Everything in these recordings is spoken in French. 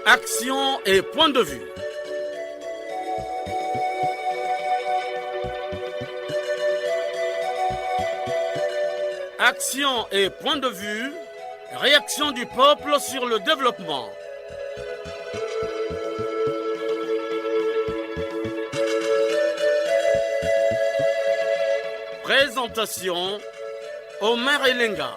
Action et point de vue. Action et point de vue. Réaction du peuple sur le développement. Présentation, Omar Elenga.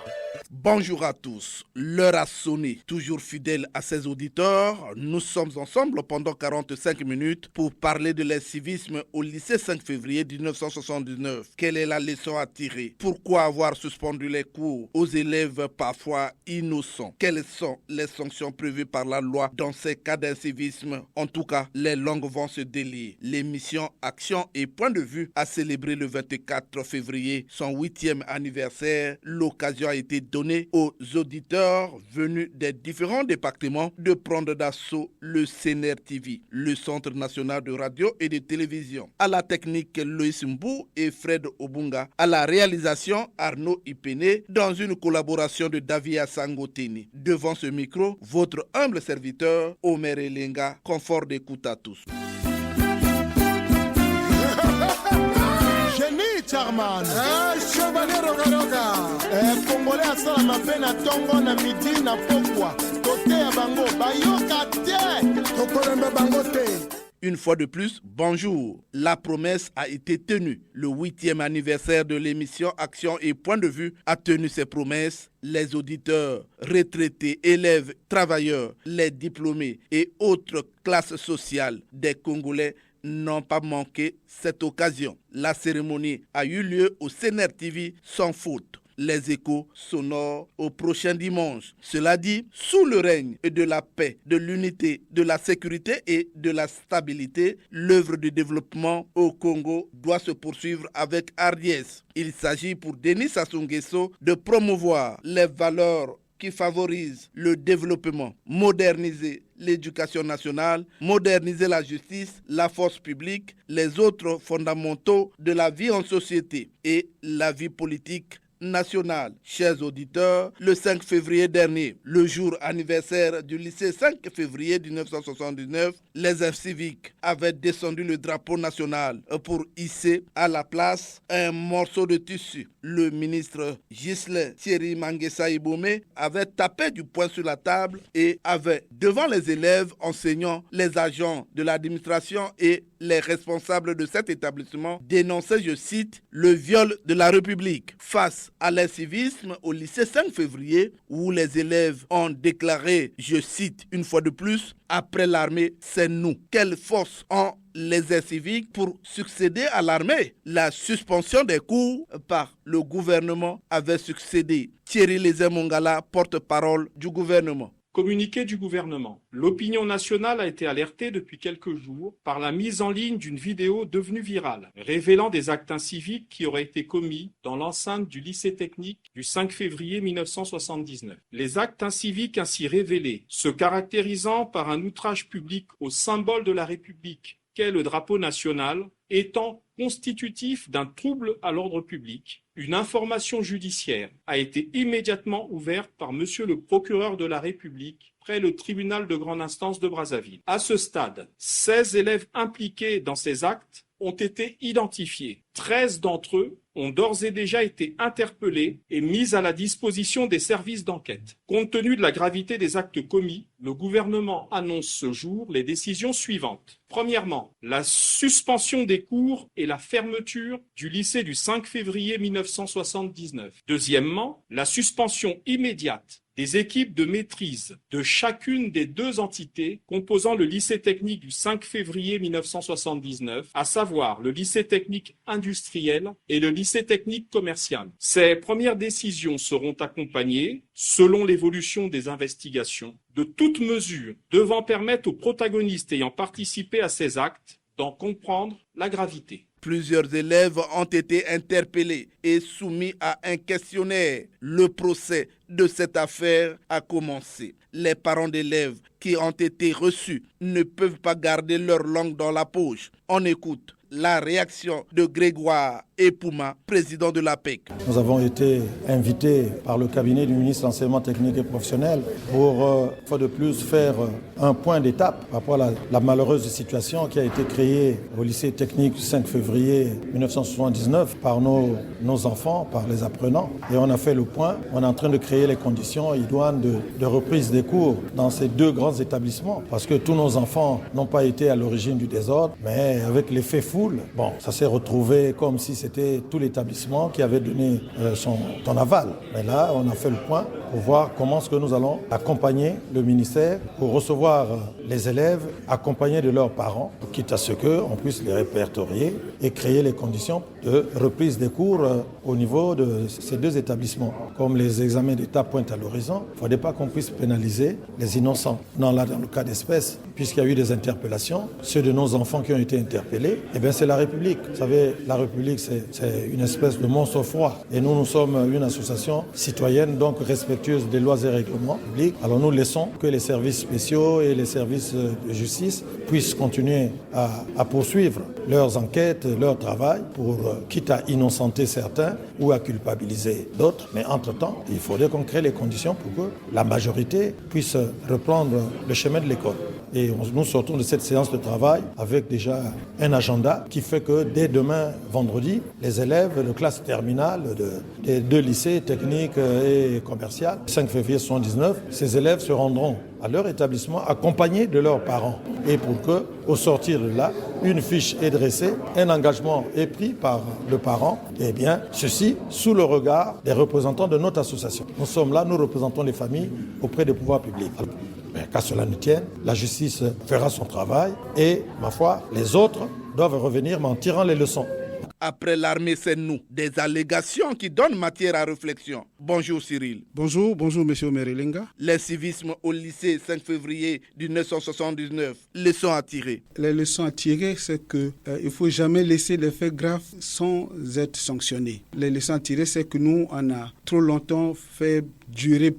Bonjour à tous, l'heure a sonné. Toujours fidèle à ses auditeurs, nous sommes ensemble pendant 45 minutes pour parler de l'incivisme au lycée 5 février 1979. Quelle est la leçon à tirer? Pourquoi avoir suspendu les cours aux élèves parfois innocents? Quelles sont les sanctions prévues par la loi dans ces cas d'incivisme? En tout cas, les langues vont se délier. L'émission Action et Point de Vue a célébré le 24 février son 8e anniversaire. L'occasion a été donnée aux auditeurs venus des différents départements de prendre d'assaut le CNR TV, le Centre national de radio et de télévision. À la technique, Loïs Mbou et Fred Obunga. À la réalisation, Arnaud Ipene, dans une collaboration de Davia Sangoteni. Devant ce micro, votre humble serviteur, Omer Elenga. Confort d'écoute à tous. Charman, chevalier rogaroga, congolais asala mabe na tongo na midi na pokwa, côté ya bango, bayoka tie, tokolembe bango te. Une fois de plus, bonjour. La promesse a été tenue. Le 8e anniversaire de l'émission Action et Point de Vue a tenu ses promesses. Les auditeurs, retraités, élèves, travailleurs, les diplômés et autres classes sociales des Congolais n'ont pas manqué cette occasion. La cérémonie a eu lieu au CNR TV sans faute. Les échos sonores au prochain dimanche. Cela dit, sous le règne de la paix, de l'unité, de la sécurité et de la stabilité, l'œuvre de développement au Congo doit se poursuivre avec hardiesse. Il s'agit pour Denis Sassou Nguesso de promouvoir les valeurs qui favorisent le développement, moderniser l'éducation nationale, moderniser la justice, la force publique, les autres fondamentaux de la vie en société et la vie politique nationale. Chers auditeurs, le 5 février dernier, le jour anniversaire du lycée 5 février 1979, les inciviques avaient descendu le drapeau national pour hisser à la place un morceau de tissu. Le ministre Ghislain Thierry Manguessa Ibomé avait tapé du poing sur la table et avait, devant les élèves, enseignants, les agents de l'administration et les responsables de cet établissement, dénoncé, je cite, le viol de la République. Face à l'incivisme au lycée 5 février, où les élèves ont déclaré, je cite une fois de plus, après l'armée, c'est nous. Quelle force ont les inciviques pour succéder à l'armée? La suspension des cours par le gouvernement avait succédé. Thierry Lézé-Mongala, porte-parole du gouvernement. Communiqué du gouvernement. L'opinion nationale a été alertée depuis quelques jours par la mise en ligne d'une vidéo devenue virale, révélant des actes inciviques qui auraient été commis dans l'enceinte du lycée technique du 5 février 1979. Les actes inciviques ainsi révélés, se caractérisant par un outrage public au symbole de la République, qu'est le drapeau national, étant constitutif d'un trouble à l'ordre public, une information judiciaire a été immédiatement ouverte par monsieur le procureur de la République près le tribunal de grande instance de Brazzaville. À ce stade, 16 élèves impliqués dans ces actes ont été identifiés. 13 d'entre eux ont d'ores et déjà été interpellés et mis à la disposition des services d'enquête. Compte tenu de la gravité des actes commis, le gouvernement annonce ce jour les décisions suivantes. Premièrement, la suspension des cours et la fermeture du lycée du 5 février 1979. Deuxièmement, la suspension immédiate des équipes de maîtrise de chacune des deux entités composant le lycée technique du 5 février 1979, à savoir le lycée technique industriel et le lycée technique commercial. Ces premières décisions seront accompagnées, selon l'évolution des investigations, de toutes mesures devant permettre aux protagonistes ayant participé à ces actes d'en comprendre la gravité. Plusieurs élèves ont été interpellés et soumis à un questionnaire. Le procès de cette affaire a commencé. Les parents d'élèves qui ont été reçus ne peuvent pas garder leur langue dans la poche. On écoute La réaction de Grégoire Epouma, président de l'APEC. Nous avons été invités par le cabinet du ministre de l'Enseignement technique et professionnel pour, fois de plus, faire un point d'étape par rapport à la malheureuse situation qui a été créée au lycée technique du 5 février 1979 par nos enfants, par les apprenants. Et on a fait le point. On est en train de créer les conditions idoines de reprise des cours dans ces deux grands établissements parce que tous nos enfants n'ont pas été à l'origine du désordre, mais avec l'effet foule, ça s'est retrouvé comme si c'était tout l'établissement qui avait donné son aval. Mais là, on a fait le point pour voir comment est-ce que nous allons accompagner le ministère pour recevoir les élèves accompagnés de leurs parents, quitte à ce qu'on puisse les répertorier et créer les conditions de reprise des cours au niveau de ces deux établissements. Comme les examens d'État pointent à l'horizon, il ne faudrait pas qu'on puisse pénaliser les innocents. Non, là, dans le cas d'espèce, puisqu'il y a eu des interpellations, ceux de nos enfants qui ont été interpellés, c'est la République. Vous savez, la République, c'est une espèce de monstre froid. Et nous sommes une association citoyenne, donc respectueuse des lois et règlements publics. Alors nous laissons que les services spéciaux et les services de justice puissent continuer à poursuivre leurs enquêtes, leur travail, pour quitte à innocenter certains ou à culpabiliser d'autres. Mais entre-temps, il faudrait qu'on crée les conditions pour que la majorité puisse reprendre le chemin de l'école. Et nous sortons de cette séance de travail avec déjà un agenda qui fait que dès demain, vendredi, les élèves de classe terminale des deux lycées techniques et commerciaux, 5 février 1979, ces élèves se rendront à leur établissement accompagnés de leurs parents. Et pour que, au sortir de là, une fiche est dressée, un engagement est pris par le parent, ceci sous le regard des représentants de notre association. Nous sommes là, nous représentons les familles auprès des pouvoirs publics. Mais qu'à cela ne tienne, la justice fera son travail et, ma foi, les autres doivent revenir mais en tirant les leçons. Après l'armée, c'est nous. Des allégations qui donnent matière à réflexion. Bonjour Cyril. Bonjour monsieur Merelenga. L'incivisme au lycée 5 février 1979. Leçons à tirer. Les leçons à tirer, c'est qu'il ne faut jamais laisser les faits graves sans être sanctionnés. Les leçons à tirer, c'est que nous, on a trop longtemps fait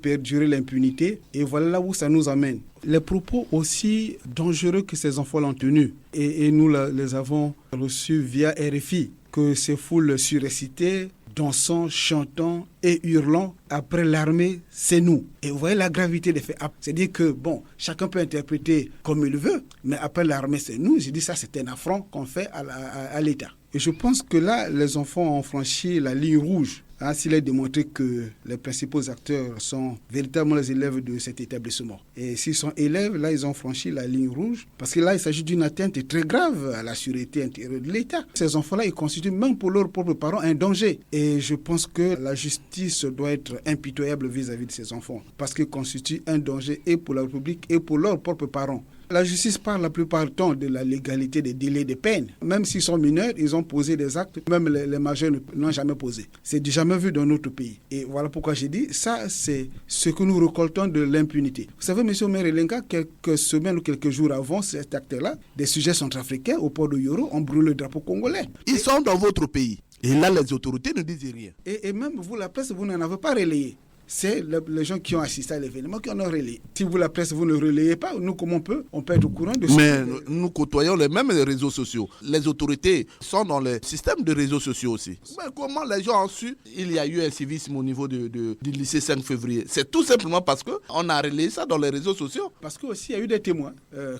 perdurer l'impunité. Et voilà là où ça nous amène. Les propos aussi dangereux que ces enfants l'ont tenus. Et nous les avons reçus via RFI. Que ces foules surexcitées, dansant, chantant et hurlant, après l'armée, c'est nous. Et vous voyez la gravité des faits. C'est-à-dire que, chacun peut interpréter comme il veut, mais après l'armée, c'est nous. J'ai dit ça, c'est un affront qu'on fait à l'État. Et je pense que là, les enfants ont franchi la ligne rouge. S'il est démontré que les principaux acteurs sont véritablement les élèves de cet établissement. Et s'ils sont élèves, là, ils ont franchi la ligne rouge. Parce que là, il s'agit d'une atteinte très grave à la sûreté intérieure de l'État. Ces enfants-là, ils constituent même pour leurs propres parents un danger. Et je pense que la justice doit être impitoyable vis-à-vis de ces enfants. Parce qu'ils constituent un danger et pour la République et pour leurs propres parents. La justice parle la plupart du temps de la légalité des délais de peine. Même s'ils sont mineurs, ils ont posé des actes, même les majeurs n'ont jamais posé. C'est jamais vu dans notre pays. Et voilà pourquoi j'ai dit, ça c'est ce que nous récoltons de l'impunité. Vous savez, M. Merelenga, quelques semaines ou quelques jours avant cet acte-là, des sujets centrafricains au port de Yoro ont brûlé le drapeau congolais. Ils sont dans votre pays. Et là, les autorités ne disent rien. Et même vous, la presse, vous n'en avez pas relayé. C'est les gens qui ont assisté à l'événement qui en ont relayé. Si vous, la presse, vous ne relayez pas, nous, comment on peut être au courant de ça. Mais nous côtoyons les mêmes réseaux sociaux. Les autorités sont dans le système de réseaux sociaux aussi. Mais comment les gens ont su il y a eu un civisme au niveau du lycée 5 février? C'est tout simplement parce qu'on a relayé ça dans les réseaux sociaux. Parce qu'aussi, il y a eu des témoins.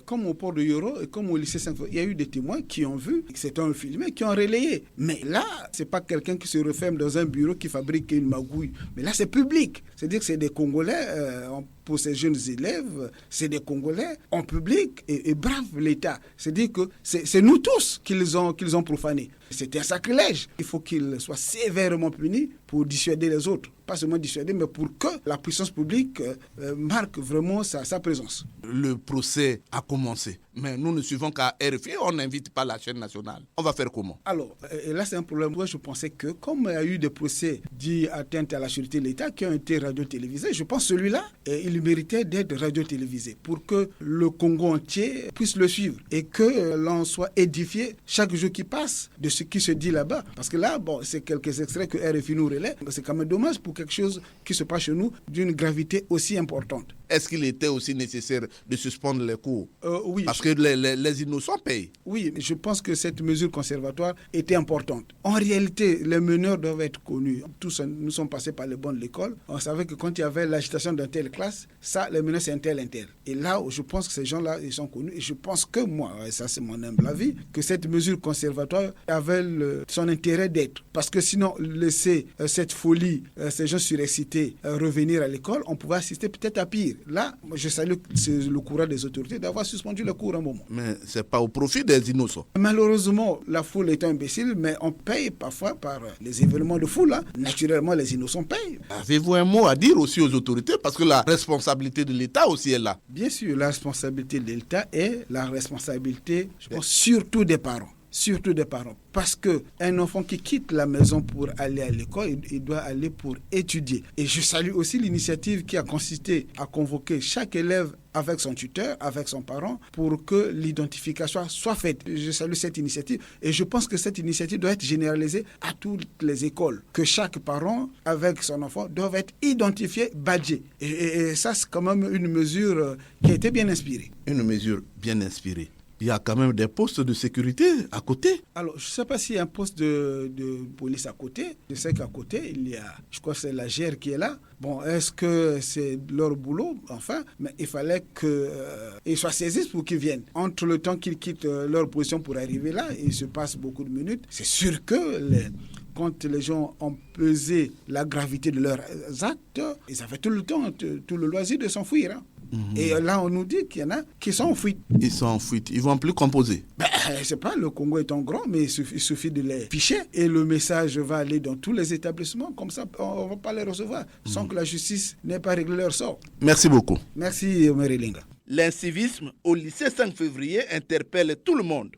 Comme au port de Yoro et comme au lycée 5 février, il y a eu des témoins qui ont vu que c'était un filmé, qui ont relayé. Mais là, ce n'est pas quelqu'un qui se referme dans un bureau qui fabrique une magouille. Mais là, c'est public. C'est-à-dire que c'est des Congolais, pour ces jeunes élèves, c'est des Congolais en public et bravent l'État. C'est-à-dire que c'est nous tous qu'ils ont profané. C'est un sacrilège. Il faut qu'ils soient sévèrement punis pour dissuader les autres. Pas seulement dissuader, mais pour que la puissance publique marque vraiment sa présence. Le procès a commencé, mais nous ne suivons qu'à RFI, on n'invite pas la chaîne nationale. On va faire comment? Alors, et là c'est un problème. Moi je pensais que comme il y a eu des procès dits atteinte à la sûreté de l'État qui ont été radio-télévisés, je pense que celui-là, il méritait d'être radio-télévisé pour que le Congo entier puisse le suivre et que l'on soit édifié chaque jour qui passe de ce qui se dit là-bas. Parce que là, c'est quelques extraits que RFI nous relaie. C'est quand même dommage pour quelque chose qui se passe chez nous d'une gravité aussi importante. est-ce qu'il était aussi nécessaire de suspendre les cours? Oui. Parce que les innocents payent. Oui, je pense que cette mesure conservatoire était importante. En réalité, les meneurs doivent être connus. Tous nous sommes passés par les bancs de l'école. On savait que quand il y avait l'agitation d'une telle classe, ça, les meneurs, c'est un tel. Et là, je pense que ces gens-là, ils sont connus. Et je pense que moi, ça c'est mon humble avis, que cette mesure conservatoire avait son intérêt d'être. Parce que sinon, laisser cette folie, ces gens surexcités revenir à l'école, on pouvait assister peut-être à pire. Là, je salue le courage des autorités d'avoir suspendu le cours un moment. Mais ce n'est pas au profit des innocents. Malheureusement, la foule est imbécile, mais on paye parfois par les événements de foule. Hein. Naturellement, les innocents payent. Avez-vous un mot à dire aussi aux autorités? Parce que la responsabilité de l'État aussi est là. Bien sûr, la responsabilité de l'État est la responsabilité, je pense, surtout des parents. Surtout des parents. Parce qu'un enfant qui quitte la maison pour aller à l'école, il doit aller pour étudier. Et je salue aussi l'initiative qui a consisté à convoquer chaque élève avec son tuteur, avec son parent, pour que l'identification soit faite. Je salue cette initiative et je pense que cette initiative doit être généralisée à toutes les écoles. Que chaque parent, avec son enfant, doit être identifié, badgé. Et ça, c'est quand même une mesure qui a été bien inspirée. Une mesure bien inspirée. Il y a quand même des postes de sécurité à côté. Alors, je ne sais pas s'il y a un poste de police à côté. Je sais qu'à côté, il y a, je crois que c'est la GR qui est là. Bon, est-ce que c'est leur boulot? Enfin, mais il fallait qu'ils soient saisis pour qu'ils viennent. Entre le temps qu'ils quittent leur position pour arriver là, il se passe beaucoup de minutes. C'est sûr que quand les gens ont pesé la gravité de leurs actes, ils avaient tout le temps, tout le loisir de s'enfuir. Hein. Et là, on nous dit qu'il y en a qui sont en fuite. Ils sont en fuite. Ils ne vont plus composer. Je ne sais pas, le Congo étant grand, mais il suffit de les ficher et le message va aller dans tous les établissements. Comme ça, on ne va pas les recevoir sans que la justice n'ait pas réglé leur sort. Merci beaucoup. Merci, Omer Elenga. L'incivisme au lycée 5 février interpelle tout le monde.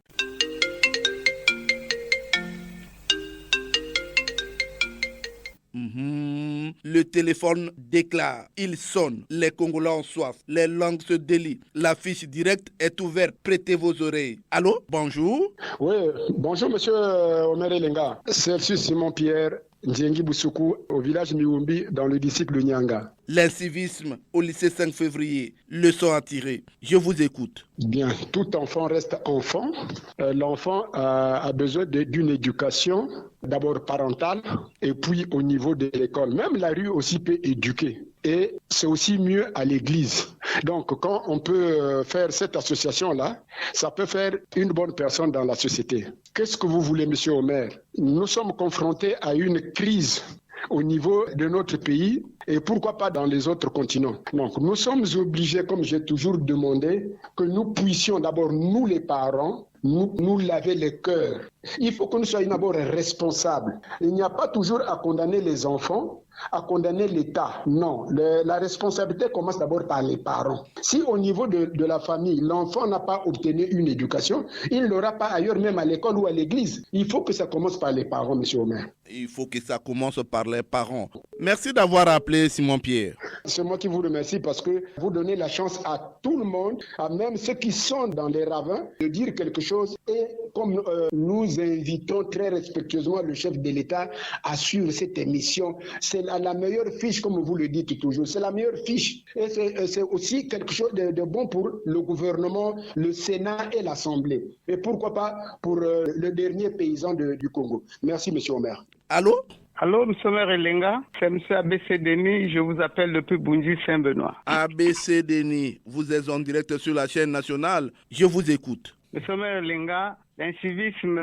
Le téléphone déclare, il sonne, les Congolais ont soif, les langues se délient, la fiche directe est ouverte, prêtez vos oreilles. Allô, bonjour. Oui, bonjour monsieur Omer Elenga. C'est Simon Pierre Ndiengi Boussoukou au village Miwumbi dans le district de Nyanga. L'incivisme au lycée 5 février, leçon à tirer. Je vous écoute. Bien, tout enfant reste enfant. L'enfant a besoin d'une éducation, d'abord parentale, et puis au niveau de l'école. Même la rue aussi peut éduquer. Et c'est aussi mieux à l'église. Donc, quand on peut faire cette association-là, ça peut faire une bonne personne dans la société. Qu'est-ce que vous voulez, monsieur Omer? Nous sommes confrontés à une crise au niveau de notre pays et pourquoi pas dans les autres continents. Donc nous sommes obligés, comme j'ai toujours demandé, que nous puissions d'abord, nous les parents, nous laver le cœur. Il faut que nous soyons d'abord responsables. Il n'y a pas toujours à condamner les enfants, à condamner l'État. Non, la responsabilité commence d'abord par les parents. Si au niveau de la famille, l'enfant n'a pas obtenu une éducation, il ne l'aura pas ailleurs, même à l'école ou à l'église. Il faut que ça commence par les parents, monsieur Omer. Il faut que ça commence par les parents. Merci d'avoir appelé Simon Pierre. C'est moi qui vous remercie parce que vous donnez la chance à tout le monde, à même ceux qui sont dans les ravins, de dire quelque chose. Et comme nous invitons très respectueusement le chef de l'État à suivre cette émission, c'est la meilleure fiche, comme vous le dites toujours. C'est la meilleure fiche. Et c'est aussi quelque chose de bon pour le gouvernement, le Sénat et l'Assemblée. Et pourquoi pas pour le dernier paysan du Congo. Merci, monsieur Omer. Allô? Allô, M. Omer Elenga, c'est M. ABC Denis, je vous appelle depuis Bunji Saint-Benoît. ABC Denis, vous êtes en direct sur la chaîne nationale, je vous écoute. M. Omer Elenga, l'incivisme,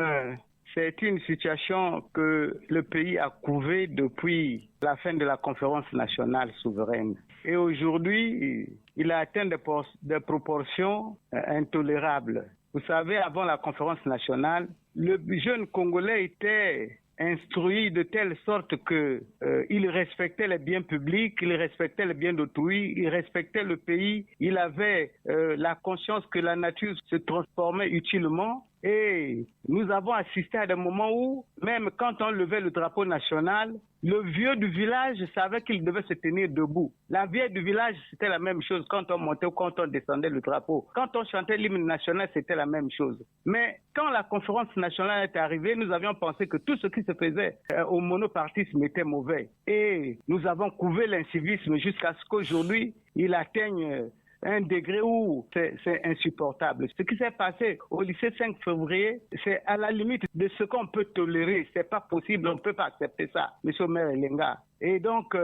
c'est une situation que le pays a couvée depuis la fin de la conférence nationale souveraine. Et aujourd'hui, il a atteint des proportions intolérables. Vous savez, avant la conférence nationale, le jeune Congolais était instruit de telle sorte que il respectait les biens publics, il respectait les biens d'autrui, il respectait le pays, il avait la conscience que la nature se transformait utilement Et nous avons assisté à des moments où, même quand on levait le drapeau national, le vieux du village savait qu'il devait se tenir debout. La vieille du village, c'était la même chose quand on montait ou quand on descendait le drapeau. Quand on chantait l'hymne national, c'était la même chose. Mais quand la conférence nationale est arrivée, nous avions pensé que tout ce qui se faisait au monopartisme était mauvais. Et nous avons couvé l'incivisme jusqu'à ce qu'aujourd'hui, il atteigne un degré où c'est insupportable. Ce qui s'est passé au lycée 5 février, c'est à la limite de ce qu'on peut tolérer. C'est pas possible, on ne peut pas accepter ça, M. Omer Elenga. Et donc,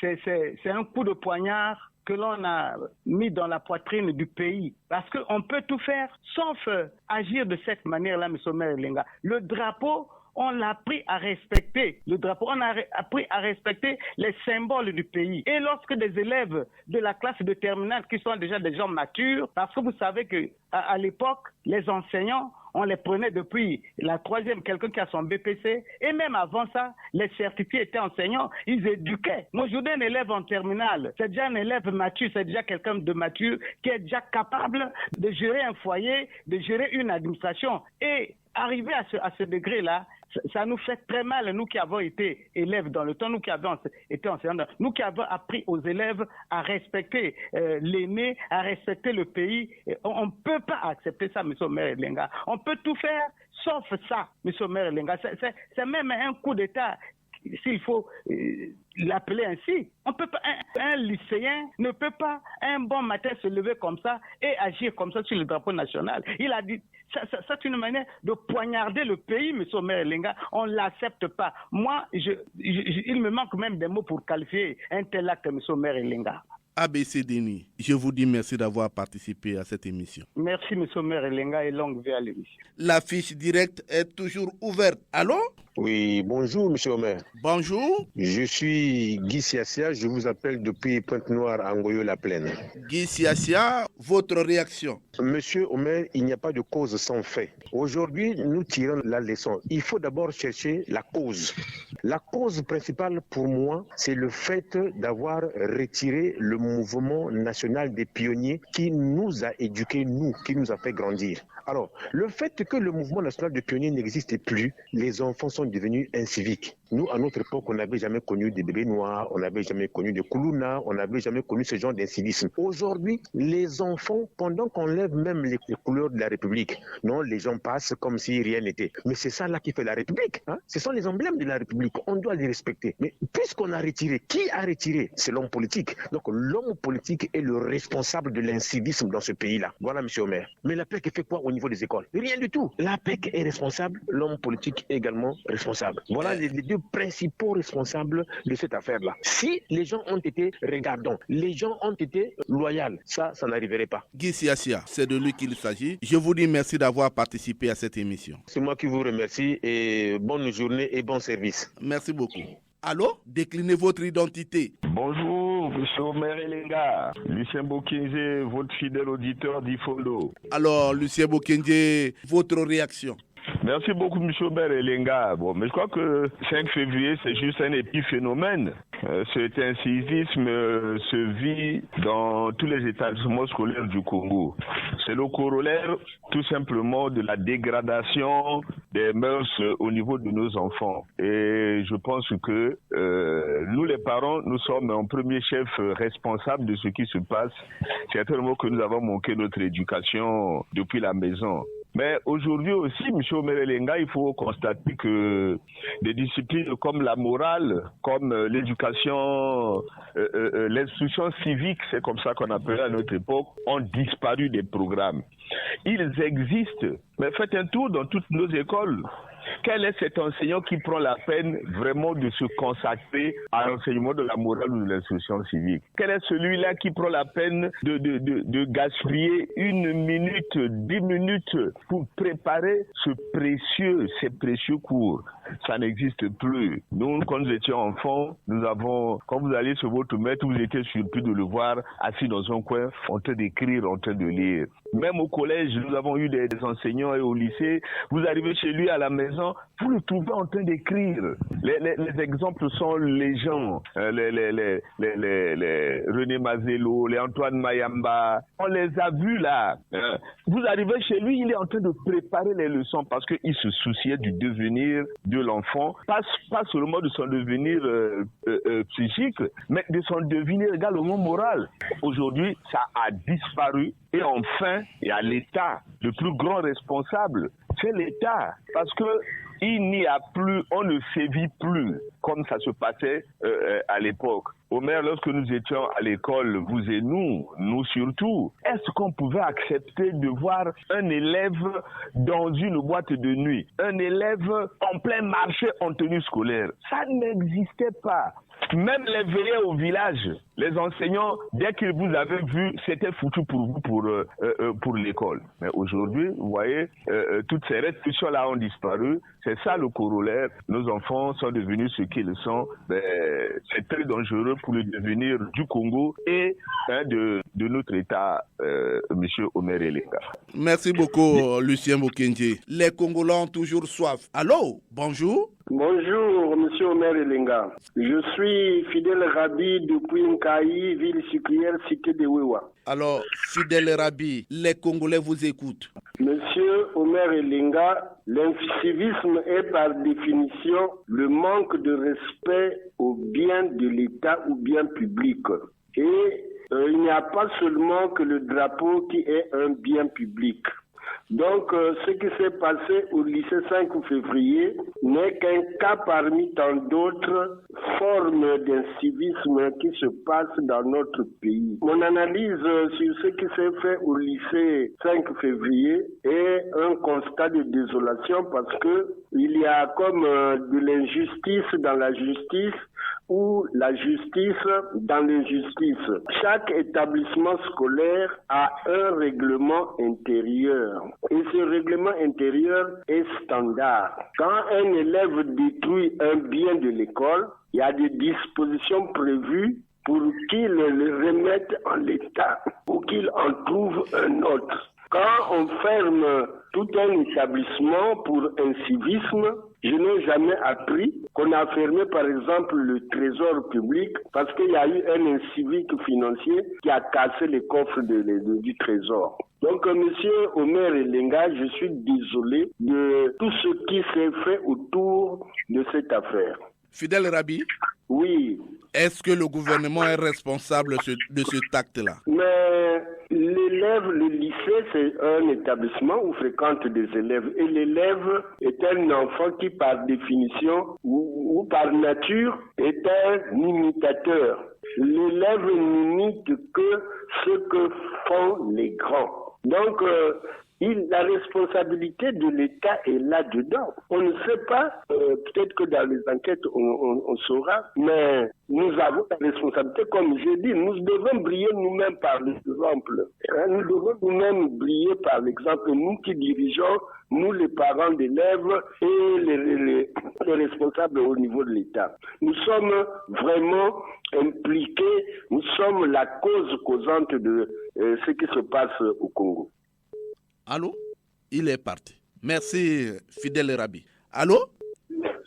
c'est un coup de poignard que l'on a mis dans la poitrine du pays. Parce qu'on peut tout faire, sauf agir de cette manière-là, M. Omer Elenga. Le drapeau, on l'a appris à respecter le drapeau, on a appris à respecter les symboles du pays. Et lorsque des élèves de la classe de terminale, qui sont déjà des gens matures, parce que vous savez qu'à l'époque, les enseignants, on les prenait depuis la troisième, quelqu'un qui a son BPC, et même avant ça, les certifiés étaient enseignants, ils éduquaient. Moi, aujourd'hui, un élève en terminale, c'est déjà un élève mature, c'est déjà quelqu'un de mature qui est déjà capable de gérer un foyer, de gérer une administration. Et arriver à ce degré-là, ça nous fait très mal, nous qui avons été élèves dans le temps, nous qui avons été enseignants, nous qui avons appris aux élèves à respecter l'aîné, à respecter le pays. On ne peut pas accepter ça, M. Omer Elenga. On peut tout faire, sauf ça, M. Omer Elenga. C'est même un coup d'État, s'il faut l'appeler ainsi. On peut pas, un lycéen ne peut pas un bon matin se lever comme ça et agir comme ça sur le drapeau national. Il a dit, c'est une manière de poignarder le pays, M. Omer Elenga. On ne l'accepte pas. Moi, il me manque même des mots pour qualifier un tel acte, M. Omer Elenga. ABC Denis, je vous dis merci d'avoir participé à cette émission. Merci, M. Omer Elenga, et longue vie à l'émission. La fiche directe est toujours ouverte. Allô? Oui, bonjour, M. Omer. Bonjour. Je suis Guy Siassia, je vous appelle depuis Pointe-Noire, Angoyo-la-Plaine. Guy Siassia, votre réaction? Monsieur Omer, il n'y a pas de cause sans fait. Aujourd'hui, nous tirons la leçon. Il faut d'abord chercher la cause. La cause principale pour moi, c'est le fait d'avoir retiré le mouvement national des pionniers qui nous a éduqués, nous, qui nous a fait grandir. Alors, le fait que le mouvement national des pionniers n'existe plus, les enfants sont devenus inciviques. Nous, à notre époque, on n'avait jamais connu des bébés noirs, on n'avait jamais connu de Koulouna, on n'avait jamais connu ce genre d'incivisme. Aujourd'hui, les enfants, pendant qu'on lève même les couleurs de la République, non, les gens passent comme si rien n'était. Mais c'est ça là qui fait la République. Hein? Ce sont les emblèmes de la République. On doit les respecter. Mais puisqu'on a retiré, qui a retiré? C'est l'homme politique. Donc l'homme politique est le responsable de l'incivisme dans ce pays-là. Voilà, M. Omer. Mais la PEC fait quoi au niveau des écoles? Rien du tout. La PEC est responsable, l'homme politique est également responsable. Voilà les deux principaux responsables de cette affaire-là. Si les gens ont été regardants, les gens ont été loyaux, ça n'arriverait pas. Guy Siassia, c'est de lui qu'il s'agit. Je vous dis merci d'avoir participé à cette émission. C'est moi qui vous remercie et bonne journée et bon service. Merci beaucoup. Allô? Déclinez votre identité. Bonjour, M. Omer Elenga. Lucien Bokenje, votre fidèle auditeur d'Ifondo. Alors, Lucien Bokenje, votre réaction? Merci beaucoup, M. Omer Elenga. Bon, mais je crois que 5 février, c'est juste un épiphénomène. Cet incivisme se vit dans tous les établissements scolaires du Congo. C'est le corollaire tout simplement de la dégradation des mœurs au niveau de nos enfants. Et je pense que nous les parents, nous sommes en premier chef responsables de ce qui se passe. C'est certainement que nous avons manqué notre éducation depuis la maison. Mais aujourd'hui aussi, M. Omer Elenga, il faut constater que des disciplines comme la morale, comme l'éducation, l'instruction civique, c'est comme ça qu'on appelait à notre époque, ont disparu des programmes. Ils existent, mais faites un tour dans toutes nos écoles. Quel est cet enseignant qui prend la peine vraiment de se consacrer à l'enseignement de la morale ou de l'instruction civique? Quel est celui-là qui prend la peine de gaspiller 1 minute, 10 minutes pour préparer ces précieux cours? Ça n'existe plus. Nous, quand nous étions enfants, quand vous allez sur votre maître, vous étiez surpris de le voir assis dans un coin, en train d'écrire, en train de lire. Même au collège, nous avons eu des enseignants et au lycée, vous arrivez chez lui à la maison, ans, vous le trouvez en train d'écrire. Les exemples sont légion. Les René Mazello, les Antoine Mayamba, on les a vus là. Vous arrivez chez lui, il est en train de préparer les leçons parce qu'il se souciait du devenir de l'enfant, pas seulement de son devenir psychique, mais de son devenir également moral. Aujourd'hui, ça a disparu et enfin, il y a l'État, le plus grand responsable, c'est l'État, parce que il n'y a plus, on ne sévit plus comme ça se passait à l'époque. Omer, lorsque nous étions à l'école, vous et nous surtout, est-ce qu'on pouvait accepter de voir un élève dans une boîte de nuit, un élève en plein marché en tenue scolaire? Ça n'existait pas. Même les veillères au village, les enseignants, dès qu'ils vous avaient vu, c'était foutu pour vous, pour l'école. Mais aujourd'hui, vous voyez, toutes ces restrictions-là ont disparu. C'est ça le corollaire. Nos enfants sont devenus ce qu'ils sont. C'est très dangereux pour le devenir du Congo et de notre État, Monsieur Omer Elenga. Merci beaucoup, Lucien Bokendje. Les Congolais ont toujours soif. Allô, bonjour. Bonjour, Monsieur Omer Elenga. Je suis Fidèle Rabi depuis Nkaï, ville sucrière, cité de Wewa. Alors, Fidèle Rabi, les Congolais vous écoutent. Monsieur Omer Elenga, l'incivisme est par définition le manque de respect au bien de l'État ou bien public. Et il n'y a pas seulement que le drapeau qui est un bien public. Donc, ce qui s'est passé au lycée 5 février n'est qu'un cas parmi tant d'autres formes d'incivisme qui se passent dans notre pays. Mon analyse sur ce qui s'est fait au lycée 5 février est un constat de désolation parce que il y a comme de l'injustice dans la justice ou la justice dans l'injustice. Chaque établissement scolaire a un règlement intérieur et ce règlement intérieur est standard. Quand un élève détruit un bien de l'école, il y a des dispositions prévues pour qu'il le remette en l'état ou qu'il en trouve un autre. Quand on ferme tout un établissement pour incivisme, je n'ai jamais appris qu'on a fermé par exemple le trésor public parce qu'il y a eu un incivique financier qui a cassé les coffres du trésor. Donc, Monsieur Omer Elenga, je suis désolé de tout ce qui s'est fait autour de cette affaire. Fidèle Rabi? Oui. Est-ce que le gouvernement est responsable de ce acte-là? Mais l'élève, le lycée, c'est un établissement où fréquentent des élèves. Et l'élève est un enfant qui, par définition ou par nature, est un imitateur. L'élève n'imite que ce que font les grands. Donc, la responsabilité de l'État est là-dedans. On ne sait pas, peut-être que dans les enquêtes on saura, mais nous avons la responsabilité, comme j'ai dit, nous devons briller nous-mêmes par l'exemple. Nous devons nous-mêmes briller par l'exemple, nous qui dirigeons, nous les parents d'élèves et les responsables au niveau de l'État. Nous sommes vraiment impliqués, nous sommes la cause causante de ce qui se passe au Congo. Allô? Il est parti. Merci, Fidèle Rabi. Allô?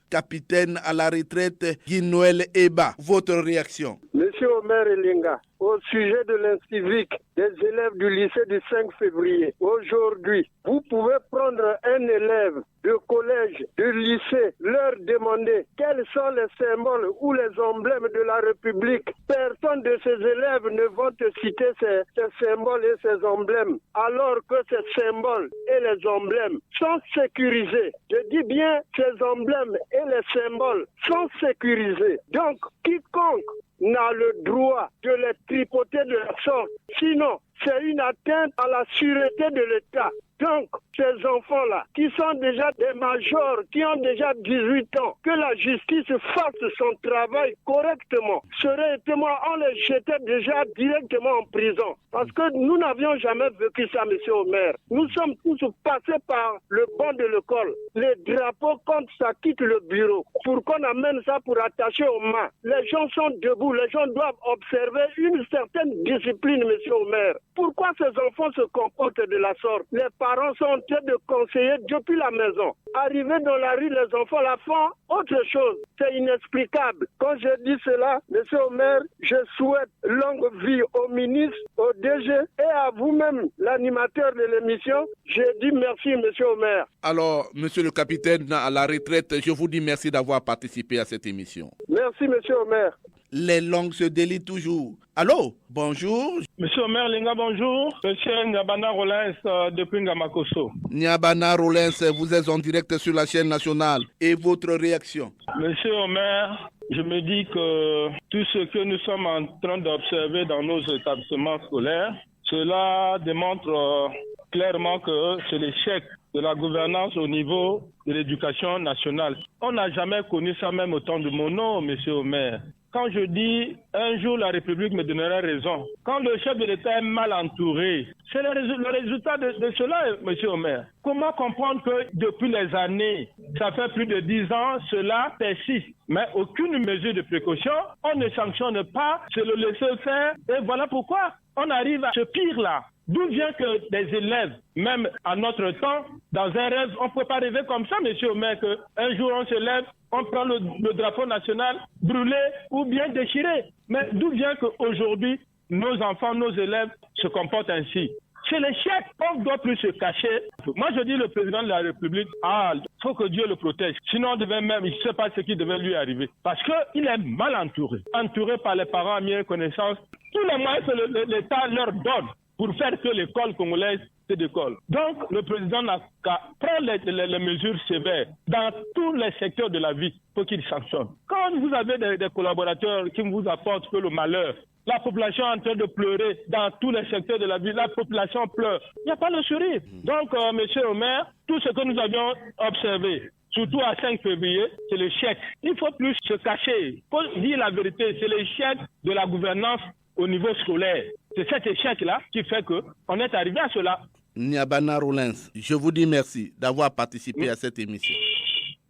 Capitaine à la retraite, Guy Noël Eba, votre réaction? Monsieur Omer Elenga, au sujet de l'incivique des élèves du lycée du 5 février, aujourd'hui, vous pouvez prendre un élève de collège, de lycée, leur demander quels sont les symboles ou les emblèmes de la République. Personne de ces élèves ne vont te citer ces symboles et ces emblèmes, alors que ces symboles et les emblèmes sont sécurisés. Je dis bien ces emblèmes et les symboles sont sécurisés. Donc, quiconque n'a le droit de les tripoter de la sorte. Sinon, c'est une atteinte à la sûreté de l'État. Donc, ces enfants-là, qui sont déjà des majors, qui ont déjà 18 ans, que la justice fasse son travail correctement. Sereinement, on les jetait déjà directement en prison. Parce que nous n'avions jamais vécu ça, monsieur Omer. Nous sommes tous passés par le banc de l'école. Les drapeaux, quand ça quitte le bureau, pour qu'on amène ça pour attacher aux mains. Les gens sont debout, les gens doivent observer une certaine discipline, monsieur monsieur le maire. Pourquoi ces enfants se comportent de la sorte? Les parents sont en train de conseiller depuis la maison. Arrivés dans la rue, les enfants la font autre chose. C'est inexplicable. Quand je dis cela, monsieur le maire, je souhaite longue vie au ministre, au DG et à vous-même, l'animateur de l'émission. Je dis merci, monsieur le maire. Alors, monsieur le capitaine, à la retraite, je vous dis merci d'avoir participé à cette émission. Merci, monsieur le maire. Les langues se délient toujours. Allô, bonjour. Monsieur Omer Linga, bonjour. Monsieur Nyabana Rollins depuis Ngamakoso. Nyabana Rollins, vous êtes en direct sur la chaîne nationale. Et votre réaction? Monsieur Omer, je me dis que tout ce que nous sommes en train d'observer dans nos établissements scolaires, cela démontre clairement que c'est l'échec de la gouvernance au niveau de l'éducation nationale. On n'a jamais connu ça même au temps de Monod, monsieur Omer. Quand je dis un jour la République me donnera raison, quand le chef de l'État est mal entouré, c'est le résultat de cela, monsieur Omer. Comment comprendre que depuis les années, ça fait plus de 10 ans, cela persiste, mais aucune mesure de précaution, on ne sanctionne pas, c'est le laisser faire, et voilà pourquoi on arrive à ce pire-là. D'où vient que des élèves, même à notre temps, dans un rêve, on ne peut pas rêver comme ça, monsieur Omer, qu'un jour on se lève, on prend le drapeau national brûlé ou bien déchiré. Mais d'où vient qu'aujourd'hui, nos enfants, nos élèves se comportent ainsi? C'est l'échec, on ne doit plus se cacher. Moi, je dis le président de la République, il faut que Dieu le protège. Sinon, il ne sait pas ce qui devait lui arriver. Parce qu'il est mal entouré. Entouré par les parents à mieux connaissance. Tous les moyens que l'État leur donne pour faire que l'école congolaise se décolle. Donc, le président n'a qu'à prendre les mesures sévères dans tous les secteurs de la vie pour qu'il sanctionne. Quand vous avez des collaborateurs qui vous apportent que le malheur, la population est en train de pleurer dans tous les secteurs de la vie, la population pleure. Il n'y a pas de sourire. Donc, monsieur le maire, tout ce que nous avions observé, surtout à 5 février, c'est l'échec. Il ne faut plus se cacher. Il faut dire la vérité, c'est l'échec de la gouvernance au niveau scolaire. C'est cet échec-là qui fait qu'on est arrivé à cela. Nyabana Rollins, je vous dis merci d'avoir participé à cette émission.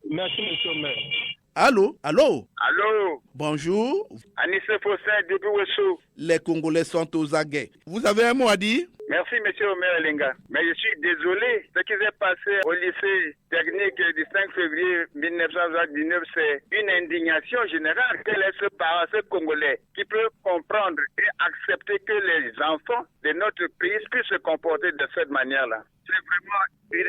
Merci, monsieur le maire. Allô? Allô? Bonjour. Anissé Fossin, depuis Wessou. Les Congolais sont aux aguets. Vous avez un mot à dire? Merci, monsieur Omer Linga. Mais je suis désolé. Ce qui s'est passé au lycée technique du 5 février 1979, c'est une indignation générale. Quel est ce parent, ce Congolais, qui peut comprendre et accepter que les enfants de notre pays puissent se comporter de cette manière-là? C'est vraiment une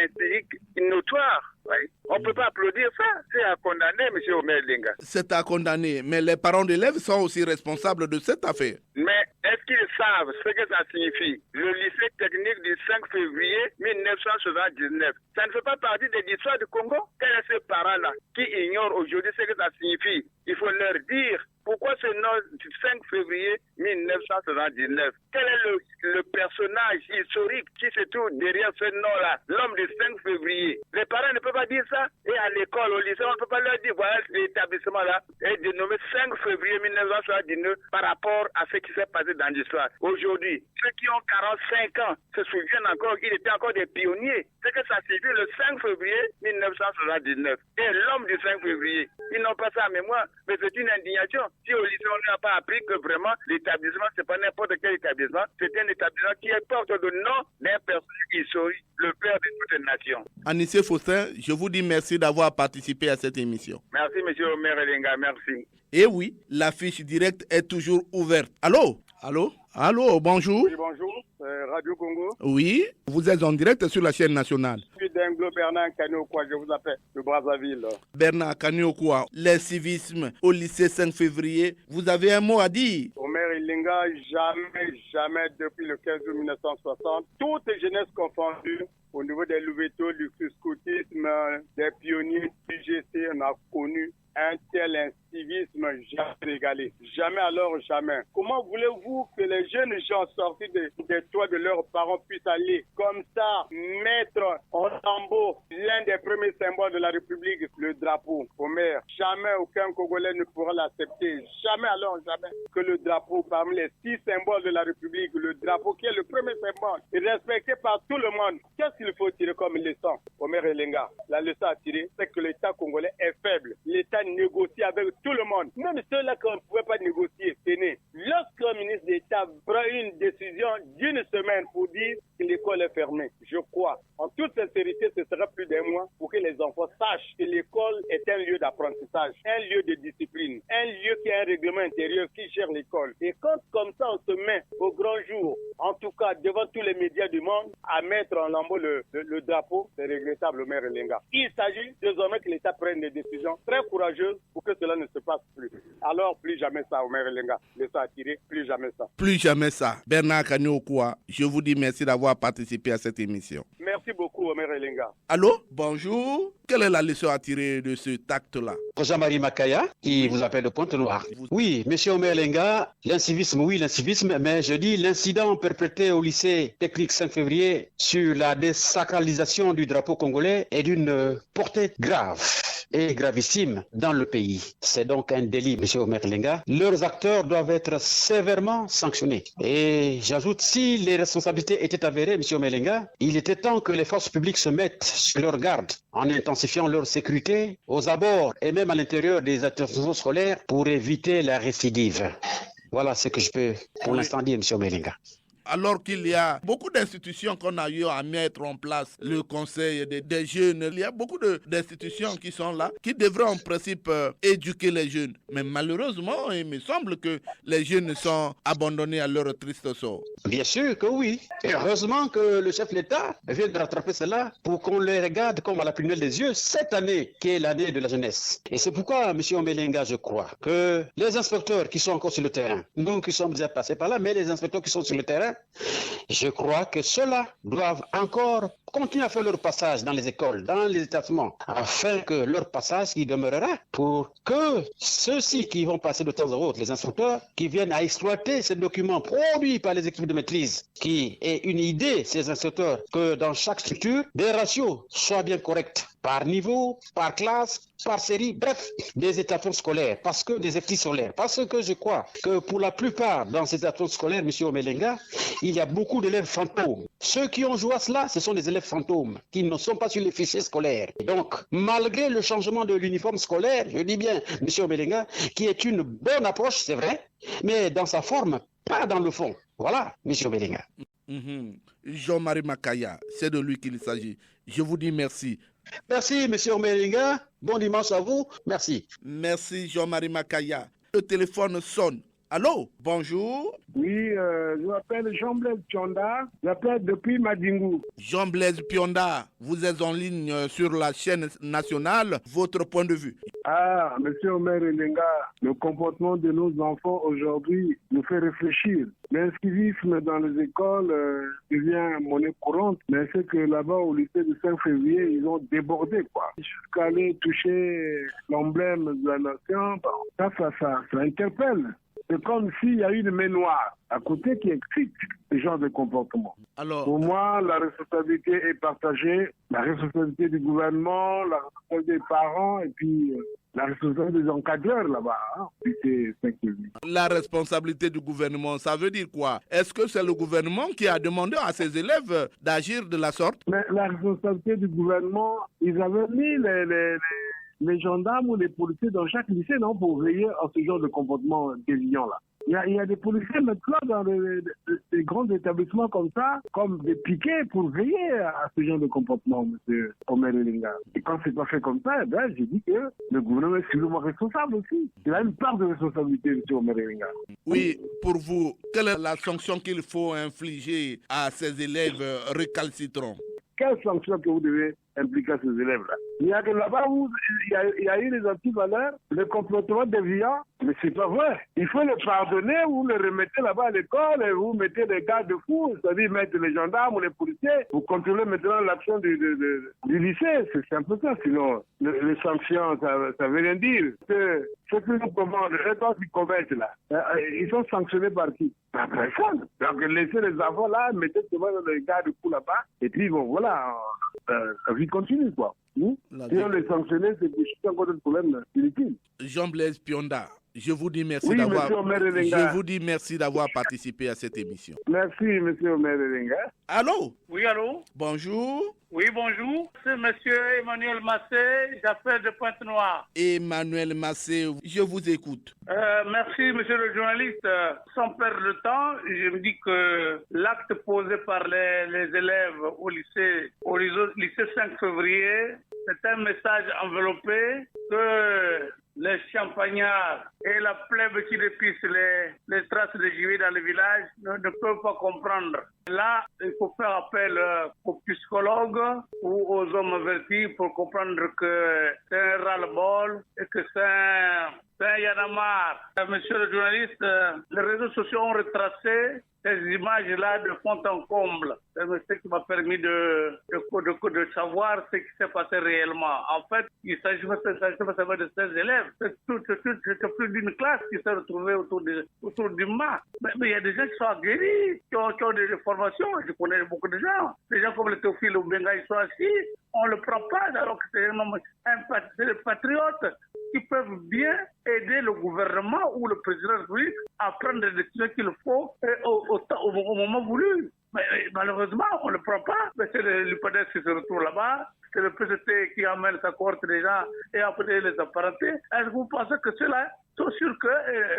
intrigue notoire. Oui. On ne peut pas applaudir ça. C'est à condamner, M. Omer Linga. C'est à condamner, mais les parents d'élèves sont aussi responsables de cette affaire. Mais est-ce qu'ils savent ce que ça signifie? Le lycée technique du 5 février 1979, ça ne fait pas partie de l'histoire du Congo? Quels sont ces parents-là qui ignorent aujourd'hui ce que ça signifie? Il faut leur dire pourquoi ce nom du 5 février 1979. Quel est le personnage historique qui se trouve derrière ce nom-là, l'homme du 5 février? Les parents ne peuvent pas dire ça. Et à l'école, au lycée, on ne peut pas leur dire, voilà, l'établissement-là est dénommé 5 février 1979 par rapport à ce qui s'est passé dans l'histoire. Aujourd'hui, ceux qui ont 45 ans se souviennent encore qu'ils étaient encore des pionniers. C'est que ça signifie le 5 février 1979. Et l'homme du 5 février, ils n'ont pas ça en mémoire, mais c'est une indignation. Si au lycée, on n'a pas appris que vraiment l'établissement, c'est pas n'importe quel établissement, c'est un établissement qui porte le nom d'un personnage historique, le père de toute une nation. Anissé Faustin, je vous dis merci d'avoir participé à cette émission. Merci, monsieur Omer Elenga, merci. Et oui, la fiche directe est toujours ouverte. Allô? Bonjour. Oui, bonjour, Radio Congo. Oui, vous êtes en direct sur la chaîne nationale. Je suis d'Anglo Bernard Kaniokwa, je vous appelle de Brazzaville. Bernard Kaniokwa, les civismes au lycée 5 février, vous avez un mot à dire? Omer Elenga, jamais depuis le 15 août 1960, toutes les jeunesses confondues, au niveau des Louveteaux, du scoutisme, des pionniers du GC, on a connu un tel incivisme jamais égalé. Jamais alors jamais. Comment voulez-vous que les jeunes gens sortis des toits de leurs parents puissent aller comme ça, mettre en lambeau l'un des premiers symboles de la République, le drapeau? Omer, jamais aucun Congolais ne pourra l'accepter. Jamais alors jamais que le drapeau, parmi les 6 symboles de la République, le drapeau qui est le premier symbole, est respecté par tout le monde. Qu'est-ce qu'il faut tirer comme leçon? Omer Elenga, la leçon à tirer, c'est que l'État congolais est faible. L'État négocie avec tout le monde. Même ceux-là qu'on ne pouvait pas négocier. Lorsqu'un ministre ministre d'État prend une décision d'une semaine pour dire que l'école est fermée. Je crois, en toute sincérité, ce sera plus d'un mois pour que les enfants sachent que l'école est un lieu d'apprentissage, un lieu de discipline, un lieu qui a un règlement intérieur qui gère l'école. Et quand comme ça on se met au grand jour, en tout cas devant tous les médias du monde, à mettre en lambeau le drapeau, c'est regrettable au maire Elenga. Il s'agit désormais que l'État prenne des décisions très courageuses pour que cela ne se passe plus. Alors plus jamais ça au maire Elenga. Laissez attirer, plus jamais ça. Plus jamais ça. Bernard Kanyokwa, je vous dis merci d'avoir participé à cette émission. Merci beaucoup, Omer Elenga. Allô, bonjour. Quelle est la leçon à tirer de ce acte-là? Jean-Marie Makaya, qui vous appelle de Pointe-Noire. Oui, monsieur Omer Elenga, l'incivisme, oui, l'incivisme, mais je dis l'incident perpétré au lycée technique 5 février sur la désacralisation du drapeau congolais est d'une portée grave et gravissime dans le pays. C'est donc un délit, monsieur Omer Elenga. Leurs acteurs doivent être sévèrement sanctionnés. Et j'ajoute, si les responsabilités étaient avérées, monsieur Omer Elenga, il était temps que les forces publiques se mettent sur leur garde en intensifiant leur sécurité aux abords et même à l'intérieur des établissements scolaires pour éviter la récidive. Voilà ce que je peux pour l'instant dire, monsieur Omer Elenga. Alors qu'il y a beaucoup d'institutions qu'on a eu à mettre en place, le conseil des jeunes, il y a beaucoup d'institutions qui sont là, qui devraient en principe éduquer les jeunes. Mais malheureusement, il me semble que les jeunes sont abandonnés à leur triste sort. Bien sûr que oui. Et heureusement que le chef de l'État vient de rattraper cela pour qu'on les regarde comme à la prunelle des yeux cette année qui est l'année de la jeunesse. Et c'est pourquoi, M. Omer Elenga, je crois que les inspecteurs qui sont encore sur le terrain, nous qui sommes déjà passés par là, mais les inspecteurs qui sont sur le terrain, je crois que ceux-là doivent encore continuer à faire leur passage dans les écoles, dans les établissements, afin que leur passage y demeurera pour que ceux-ci qui vont passer de temps à autre, les instructeurs, qui viennent à exploiter ces documents produits par les équipes de maîtrise, qui est une idée, ces instructeurs, que dans chaque structure, des ratios soient bien corrects par niveau, par classe, par série, bref, des établissements scolaires, parce que des effectifs scolaires. Parce que je crois que pour la plupart dans ces établissements scolaires, M. Omer Elenga, il y a beaucoup d'élèves fantômes. Ceux qui ont joué à cela, ce sont des élèves fantômes, qui ne sont pas sur les fichiers scolaires. Et donc, malgré le changement de l'uniforme scolaire, je dis bien, M. Omer Elenga, qui est une bonne approche, c'est vrai, mais dans sa forme, pas dans le fond. Voilà, M. Omer Elenga. Jean-Marie Makaya, c'est de lui qu'il s'agit. Je vous dis merci. Merci, M. Omer Elenga. Bon dimanche à vous. Merci. Merci, Jean-Marie Makaya. Le téléphone sonne. Allô, bonjour. Oui, je m'appelle Jean-Blaise Pionda. J'appelle depuis Madingou. Jean-Blaise Pionda, vous êtes en ligne sur la chaîne nationale. Votre point de vue? Ah, monsieur Omer Elenga, le comportement de nos enfants aujourd'hui nous fait réfléchir. L'incivisme dans les écoles devient monnaie courante, mais c'est que là-bas, au lycée du 5 février, ils ont débordé, quoi. Jusqu'à aller toucher l'emblème de la nation, ça interpelle. C'est comme s'il y a une main noire à côté qui excite ce genre de comportement. Alors, pour moi, la responsabilité est partagée. La responsabilité du gouvernement, la responsabilité des parents et puis la responsabilité des encadreurs là-bas. La responsabilité du gouvernement, ça veut dire quoi? Est-ce que c'est le gouvernement qui a demandé à ses élèves d'agir de la sorte? Mais la responsabilité du gouvernement, ils avaient mis les gendarmes ou les policiers dans chaque lycée, non, pour veiller à ce genre de comportement déviant-là. Il y a des policiers maintenant dans des grands établissements comme ça, comme des piquets pour veiller à ce genre de comportement, M. Omer Elenga. Et quand c'est pas fait comme ça, je dis que le gouvernement est sûrement responsable aussi. Il a une part de responsabilité, M. Omer Elenga. Oui, pour vous, quelle est la sanction qu'il faut infliger à ces élèves récalcitrants? Quelle sanction que vous devez impliquer ces élèves-là? Il y a que là-bas où il y a eu les antivaleurs, le comportement déviant, mais c'est pas vrai. Il faut le pardonner ou le remettre là-bas à l'école et vous mettez des garde-fous, c'est-à-dire mettre les gendarmes ou les policiers pour contrôler maintenant l'action du lycée. C'est un peu ça, sinon les sanctions, ça veut rien dire. Ce que nous commandent, les gens qui commettent là, ils sont sanctionnés par qui? Par personne. Donc laissez les enfants là, mettez les garde-fous là-bas, et puis bon, voilà, la vie continue, quoi. Si on les sanctionne, c'est que c'est encore un problème inutile. Jean-Blaise Pionda, Je vous dis merci Oui, d'avoir. monsieur Omer Elenga. Je vous dis merci d'avoir participé à cette émission. Merci, monsieur Omer Elenga. Allô? Oui, allô? Bonjour. Oui, bonjour. C'est monsieur Emmanuel Massé, j'appelle de Pointe-Noire. Emmanuel Massé, je vous écoute. Merci, monsieur le journaliste. Sans perdre de temps, je me dis que l'acte posé par les élèves au lycée 5 février, c'est un message enveloppé que les champagnards et la plèbe qui dépisse les traces de gibier dans les villages ne peuvent pas comprendre. Là, il faut faire appel aux psychologues ou aux hommes avertis pour comprendre que c'est un ras-le-bol et que c'est un yanamar. Monsieur le journaliste, les réseaux sociaux ont retracé ces images-là de fond en comble. C'est ce qui m'a permis de savoir ce qui s'est passé réellement. En fait, il s'agit pas seulement de 16 élèves. C'est plus d'une classe qui s'est retrouvée autour du mât. Mais il y a des gens qui sont aguerris, qui ont des formations. Je connais beaucoup de gens. Des gens comme le Théophile Obenga, ils sont assis. On ne le prend pas alors que c'est des patriotes qui peuvent bien aider le gouvernement ou le président de la République à prendre les décisions qu'il faut au moment voulu. Mais malheureusement, on ne le prend pas. Mais c'est l'UPADES qui se retrouve là-bas. C'est le PCT qui amène sa cohorte des gens et après les apparentés. Est-ce que vous pensez que ceux-là sont sûrs que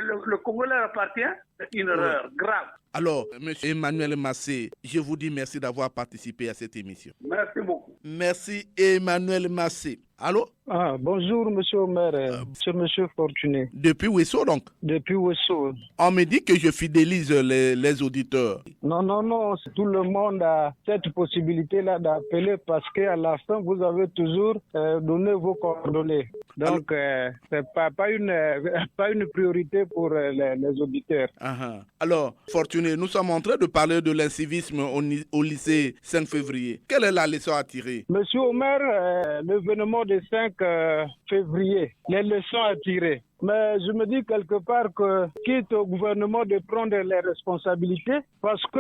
le Congo leur appartient? C'est une erreur grave. Alors, M. Emmanuel Massé, je vous dis merci d'avoir participé à cette émission. Merci beaucoup. Merci Emmanuel Massé. Allô? Bonjour, monsieur Omer, monsieur Fortuné. Depuis Ouesso, donc? Depuis Ouesso. On me dit que je fidélise les auditeurs. Non, tout le monde a cette possibilité-là d'appeler parce qu'à la fin, vous avez toujours donné vos coordonnées. Donc, c'est pas une priorité pour les auditeurs. Alors, Fortuné, nous sommes en train de parler de l'incivisme au lycée 5 février. Quelle est la leçon à tirer? Monsieur Omer, l'événement du 5 février, les leçons à tirer. Mais je me dis quelque part que quitte au gouvernement de prendre les responsabilités parce que,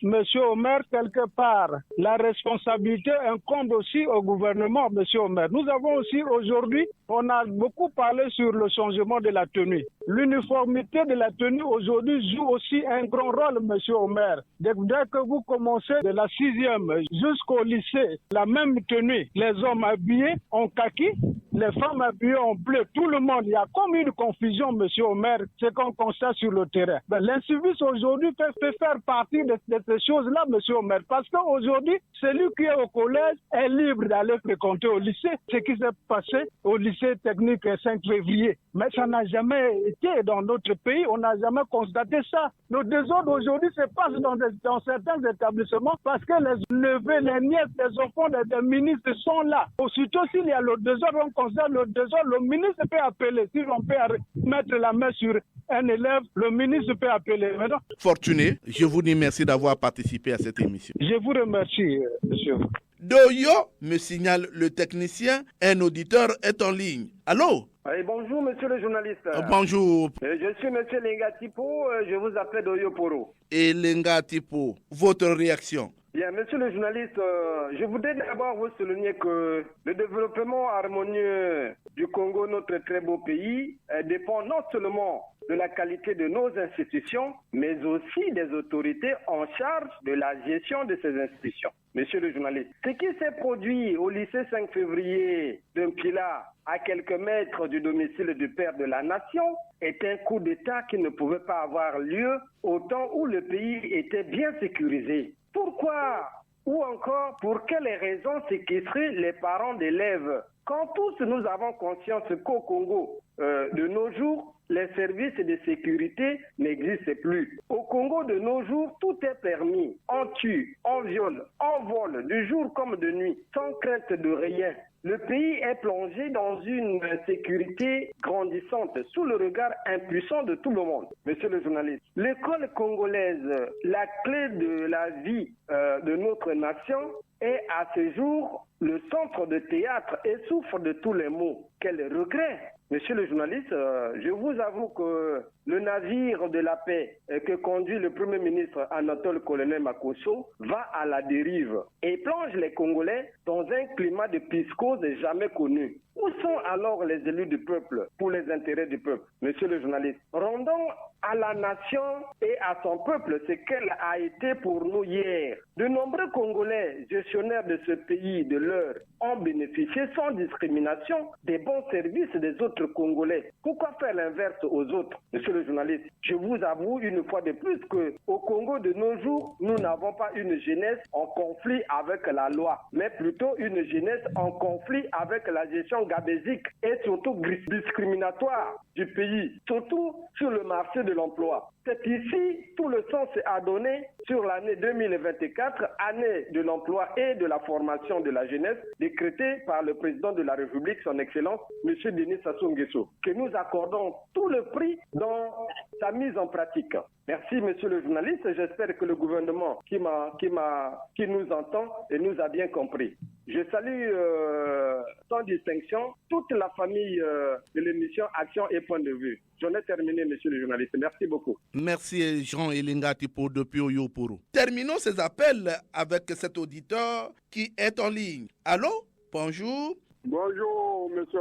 monsieur Omer, quelque part, la responsabilité incombe aussi au gouvernement, monsieur Omer. Nous avons aussi aujourd'hui, on a beaucoup parlé sur le changement de la tenue. L'uniformité de la tenue aujourd'hui joue aussi un grand rôle, monsieur Omer. Dès que vous commencez de la 6e jusqu'au lycée, la même tenue, les hommes habillés en kaki, les femmes habillées en bleu, tout le monde, il y a comme une confusion, monsieur Omer, ce qu'on constate sur le terrain. L'incivisme aujourd'hui fait faire partie de ces choses-là, monsieur Omer, parce qu'aujourd'hui, celui qui est au collège est libre d'aller fréquenter au lycée, ce qui s'est passé au lycée technique 5 février. Mais ça n'a jamais été dans notre pays, on n'a jamais constaté ça. Le désordre aujourd'hui se passe dans certains établissements parce que les neveux, les nièces, les enfants des ministres sont là. Aussitôt s'il y a le désordre, on constate le désordre, le ministre peut appeler. Si on peut mettre la main sur un élève, le ministre peut appeler. Maintenant, Fortuné, je vous dis merci d'avoir participé à cette émission. Je vous remercie, monsieur. Doyo, me signale le technicien, un auditeur est en ligne. Allô? Bonjour, monsieur le journaliste. Bonjour. Je suis monsieur Lenga Tipo, je vous appelle Doyo Poro. Et Lenga Tipo, votre réaction? Bien, monsieur le journaliste, je voudrais d'abord vous souligner que le développement harmonieux du Congo, notre très beau pays, dépend non seulement de la qualité de nos institutions, mais aussi des autorités en charge de la gestion de ces institutions. Monsieur le journaliste, ce qui s'est produit au lycée 5 février d'un Pilat à quelques mètres du domicile du père de la nation est un coup d'État qui ne pouvait pas avoir lieu au temps où le pays était bien sécurisé. Pourquoi ou encore pour quelles raisons séquestrer les parents d'élèves quand tous nous avons conscience qu'au Congo, de nos jours, les services de sécurité n'existent plus. Au Congo de nos jours, tout est permis. On tue, on viole, on vole, du jour comme de nuit, sans crainte de rien. Le pays est plongé dans une sécurité grandissante sous le regard impuissant de tout le monde. Monsieur le journaliste, l'école congolaise, la clé de la vie de notre nation, est à ce jour le centre de théâtre et souffre de tous les maux. Quel regret! Monsieur le journaliste, je vous avoue que le navire de la paix que conduit le Premier ministre Anatole Colonel Makosso va à la dérive et plonge les Congolais dans un climat de psychose jamais connu. Où sont alors les élus du peuple pour les intérêts du peuple? Monsieur le journaliste, rendons à la nation et à son peuple ce qu'elle a été pour nous hier. De nombreux Congolais gestionnaires de ce pays de l'heure ont bénéficié sans discrimination des bons services des autres Congolais. Pourquoi faire l'inverse aux autres? Monsieur le journaliste, je vous avoue une fois de plus qu'au Congo de nos jours, nous n'avons pas une jeunesse en conflit avec la loi, mais plutôt une jeunesse en conflit avec la gestion gabésique et surtout discriminatoire du pays, surtout sur le marché de l'emploi. C'est ici tout le sens à donner sur l'année 2024, année de l'emploi et de la formation de la jeunesse, décrétée par le président de la République, son Excellence, M. Denis Sassou Nguesso, que nous accordons tout le prix dans sa mise en pratique. Merci, monsieur le journaliste. J'espère que le gouvernement qui nous entend et nous a bien compris. Je salue sans distinction toute la famille de l'émission Action et Point de Vue. J'en ai terminé, monsieur le journaliste. Merci beaucoup. Merci, Jean Elinga Tipo depuis Oyoporo. Terminons ces appels avec cet auditeur qui est en ligne. Allô? Bonjour. Bonjour, monsieur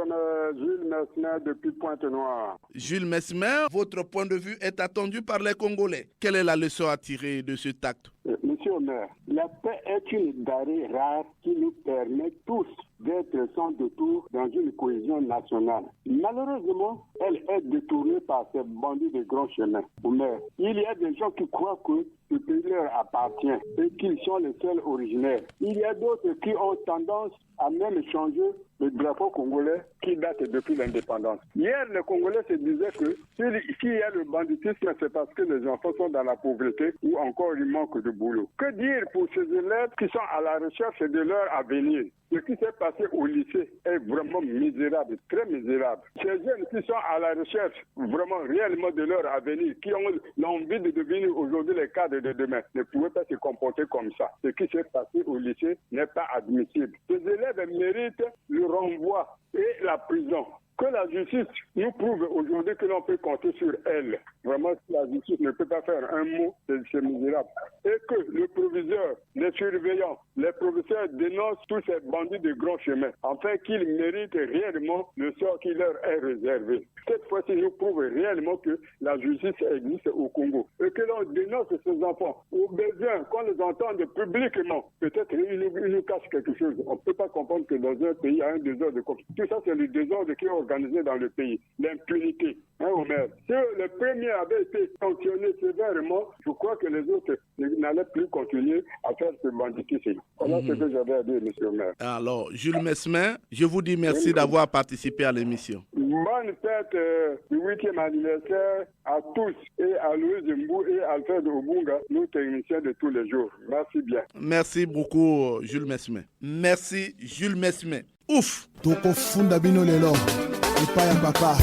Jules Mesmer depuis Pointe-Noire. Jules Mesmer, votre point de vue est attendu par les Congolais. Quelle est la leçon à tirer de ce acte? Monsieur le maire, la paix est une denrée rare qui nous permet tous d'être sans détour dans une cohésion nationale. Malheureusement, elle est détournée par ces bandits de grands chemins. Maire, il y a des gens qui croient que ce pays leur appartient et qu'ils sont les seuls originaires. Il y a d'autres qui ont tendance à même changer le drapeau congolais qui date depuis l'indépendance. Hier, les Congolais se disaient que s'il y a le banditisme, c'est parce que les enfants sont dans la pauvreté ou encore il manque de boulot. Que dire pour ces élèves qui sont à la recherche de leur avenir? Ce qui s'est passé au lycée est vraiment misérable, très misérable. Ces jeunes qui sont à la recherche vraiment réellement de leur avenir, qui ont l'envie de devenir aujourd'hui les cadres de demain, ne pouvaient pas se comporter comme ça. Ce qui s'est passé au lycée n'est pas admissible. Ces élèves méritent le renvoi et la prison. Que la justice nous prouve aujourd'hui que l'on peut compter sur elle. Vraiment, si la justice ne peut pas faire un mot, c'est misérable. Et que le proviseur, les surveillants, les professeurs dénoncent tous ces bandits de grands chemins, afin qu'ils méritent réellement le sort qui leur est réservé. Cette fois-ci, nous prouve réellement que la justice existe au Congo. Et que l'on dénonce ces enfants. Au besoin, qu'on les entende publiquement, peut-être ils nous cachent quelque chose. On ne peut pas comprendre que dans un pays, il y a un désordre de conflit. Tout ça, c'est le désordre qui est organisé dans le pays. L'impunité. Omer. Si le premier avait été sanctionné sévèrement, je crois que les autres n'allaient plus continuer à faire ce banditisme. Voilà ce que j'avais à dire, monsieur le maire. Alors, Jules Mesmer, je vous dis merci d'avoir participé à l'émission. Bonne fête du 8e anniversaire à tous et à Louis Mbou et Alfred Obunga, nos techniciens de tous les jours. Merci bien. Merci beaucoup, Jules Mesmer. Merci, Jules Mesmer. Ouf! Toko funda bino lelo. Ipaya papa.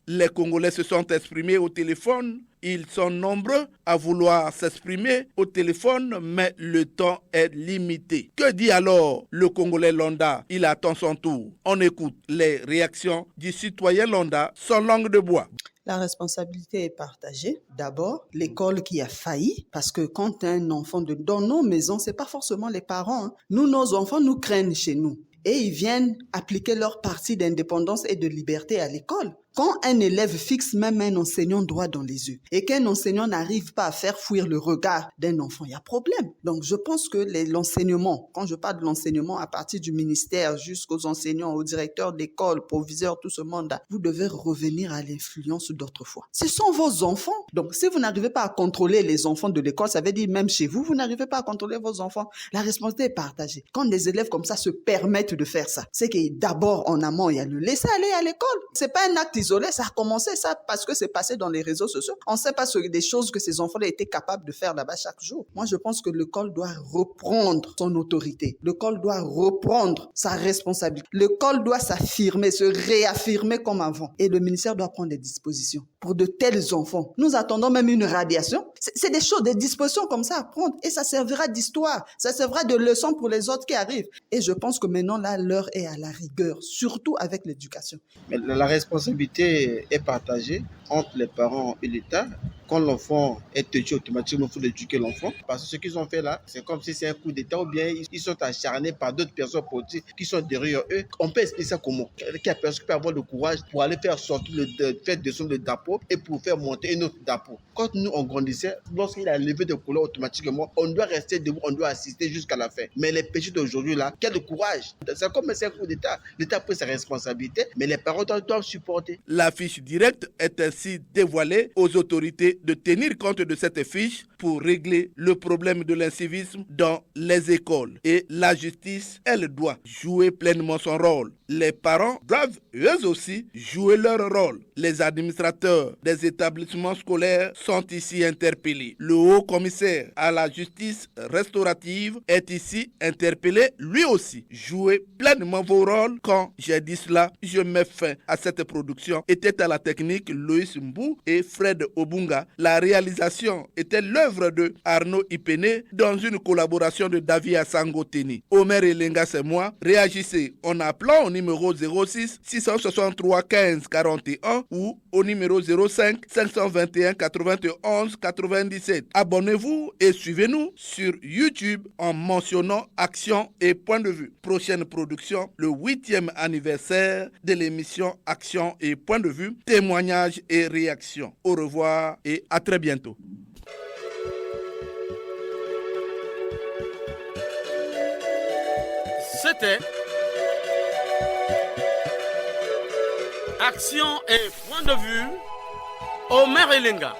Les Congolais se sont exprimés au téléphone. Ils sont nombreux à vouloir s'exprimer au téléphone, mais le temps est limité. Que dit alors le Congolais lambda? Il attend son tour. On écoute les réactions du citoyen lambda sans langue de bois. La responsabilité est partagée. D'abord, l'école qui a failli, parce que quand un enfant dans nos maisons, c'est pas forcément les parents. Hein. Nous, nos enfants nous craignent chez nous. Et ils viennent appliquer leur partie d'indépendance et de liberté à l'école. Quand un élève fixe même un enseignant droit dans les yeux et qu'un enseignant n'arrive pas à faire fuir le regard d'un enfant, il y a problème. Donc, je pense que l'enseignement, quand je parle de l'enseignement à partir du ministère jusqu'aux enseignants, aux directeurs d'école, proviseurs, tout ce monde-là, vous devez revenir à l'influence d'autrefois. Ce sont vos enfants. Donc, si vous n'arrivez pas à contrôler les enfants de l'école, ça veut dire même chez vous, vous n'arrivez pas à contrôler vos enfants. La responsabilité est partagée. Quand des élèves comme ça se permettent de faire ça, c'est que d'abord, en amont, il y a le laisser aller à l'école. C'est pas un acte isolé, ça a commencé ça parce que c'est passé dans les réseaux sociaux. On ne sait pas des choses que ces enfants étaient capables de faire là-bas chaque jour. Moi, je pense que l'école doit reprendre son autorité. L'école doit reprendre sa responsabilité. L'école doit s'affirmer, se réaffirmer comme avant. Et le ministère doit prendre des dispositions pour de tels enfants. Nous attendons même une radiation. C'est des choses, des dispositions comme ça à prendre. Et ça servira d'histoire. Ça servira de leçon pour les autres qui arrivent. Et je pense que maintenant, là, l'heure est à la rigueur, surtout avec l'éducation. Mais la responsabilité est partagée entre les parents et l'État. Quand l'enfant est têtu, automatiquement, il faut éduquer l'enfant. Parce que ce qu'ils ont fait là, c'est comme si c'est un coup d'État ou bien ils sont acharnés par d'autres personnes politiques qui sont derrière eux. On peut expliquer ça comment? Quelle personne peut avoir le courage pour aller faire sortir faire descendre le drapeau et pour faire monter un autre drapeau. Quand nous, on grandissait, lorsqu'il a levé des couleurs automatiquement, on doit rester debout, on doit assister jusqu'à la fin. Mais les petits d'aujourd'hui là, quel courage! C'est comme c'est un coup d'État. L'État a pris sa responsabilité, mais les parents doivent supporter. La fiche directe est ainsi dévoilée aux autorités de tenir compte de cette fiche pour régler le problème de l'incivisme dans les écoles. Et la justice, elle doit jouer pleinement son rôle. Les parents doivent eux aussi jouer leur rôle. Les administrateurs des établissements scolaires sont ici interpellés. Le haut commissaire à la justice restaurative est ici interpellé lui aussi. Jouez pleinement vos rôles. Quand j'ai dit cela, je mets fin à cette production. Était à la technique Loïs Mbou et Fred Obunga. La réalisation était l'œuvre de Arnaud Ipene dans une collaboration de David Asangoteni. Omer Elenga, c'est moi. Réagissez en appelant au numéro 06 663 15 41 ou au numéro 05 521 91 97. Abonnez-vous et suivez-nous sur YouTube en mentionnant Action et Point de Vue. Prochaine production, le 8e anniversaire de l'émission Action et Point de Vue, témoignages et réactions. Au revoir et à très bientôt. C'était Action et Point de Vue, Omer Elenga.